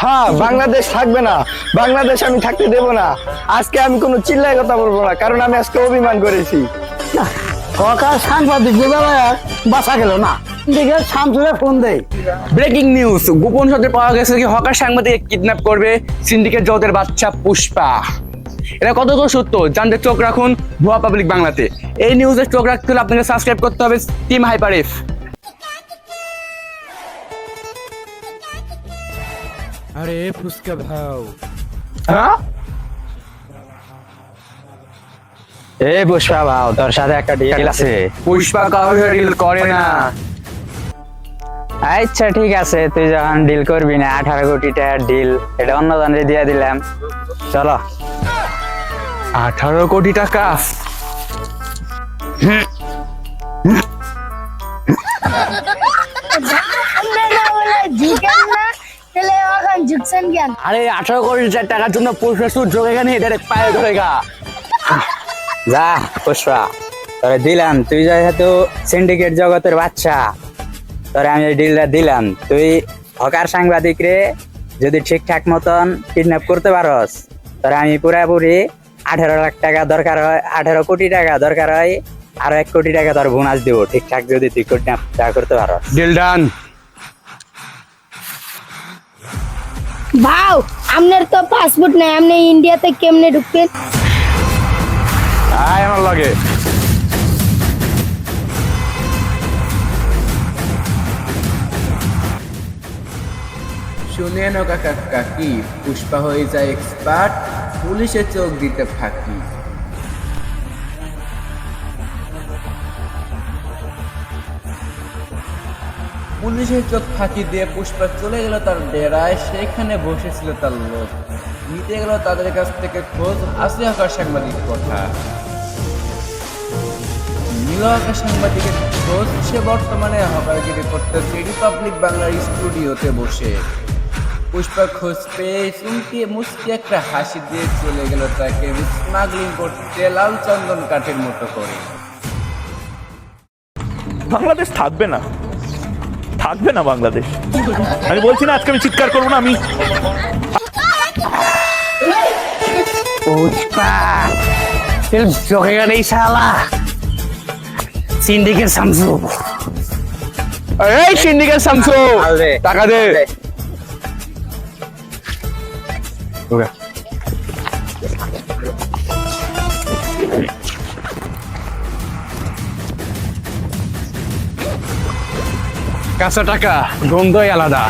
হ্যাঁ, বাংলাদেশ থাকবে না, বাংলাদেশ আমি থাকতে দেব না। আজকে আমি কোনো চিল্লায় কথা বলবো না, কারণ আমি আজকে অভিমান করেছি। হকার সাংবাদিক বাঁচা গেল না, দেখে শামসুরে ফোন দেয়। ব্রেকিং নিউজ, গোপন সূত্রে পাওয়া গেছে কি হকার সাংবাদিক কিডন্যাপ করবে সিন্ডিকেট জগতের বাচ্চা পুষ্পা। এটা কতটুকু সত্য জানতে চোখ রাখুন ভুয়া পাবলিক বাংলাতে। এই নিউজে চোখ রাখতে হলে আপনাকে সাবস্ক্রাইব করতে হবে টিম হাইপার এফ। আরে ফুসকা ভাও, হ্যাঁ এ পুষ্পা ভাও, তোর সাথে একটা ডিল আছে। পুষ্পা কাউকে ডিল করে না। আচ্ছা ঠিক আছে, তুই যখন ডিল করবি না, 18 কোটি টাকার ডিল, এটা অন্য জনের দিয়ে দিলাম, চলো। 18 কোটি টাকা? আরে 18 কোটি টাকার জন্য পুষ্পা সুর যোগেগা নিয়ে ডাইরেক্ট পায়ে ধরেগা। যা পুষ্পা, তোরে দিলাম, তুই যেহেতু সিন্ডিকেট জগতের বাচ্চা, তোরে আমি এই ডিলটা দিলাম। তুই হকার সাংবাদিক রে যদি ঠিকঠাক মতন কিডন্যাপ করতে পারস, তোরে আমি পুরাপুরি 18 লাখ টাকা দরকার হয়, 18 কোটি টাকা দরকার হয়, আরো 1 কোটি টাকা তোর বোনাস দিব, ঠিকঠাক যদি তুই কিডন্যাপ করতে পারস। Deal done. ভাও, আপনার তো পাসপোর্ট নাই, আপনি ইন্ডিয়াতে কেমনে ঢুকবেন? আয় আমার লাগে। শুনে নো কাকা কাকি, পুষ্পা হয়ে যায় এক্সপার্ট, পুলিশে চোখ দিতে ফাঁকি। পুলিশের চোখ ফাঁকি দিয়ে পুষ্পা চলে গেল তার ডেরায়, সেখানে বসেছিল তার লোক, নিতে গেল তাদের কাছ থেকে খোঁজ, আসে হকার সাংবাদিক কথা। নীল হকার সাংবাদিকের খোঁজ, সে বর্তমানে হকারগিরি করতেছে রিপাবলিক বাংলার স্টুডিওতে বসে। পুষ্পা খোঁজ পেয়ে চুমকিয়ে মুচকি একটা হাসি দিয়ে চলে গেল তাকে স্মাগলিং করতে লাল চন্দন কাঠের মতো করে। বাংলাদেশ থাকবে না, থাকবে না বাংলাদেশ। আমি বলছি না আজকে আমি চিৎকার করবো না। আমি পুষ্পা যোগেগা নেই শালা, সিন্ডিকেট শামসু। এই সিন্ডিকেট শামসু, টাকা দে। কাঁচা টাকা গন্ধই আলাদা।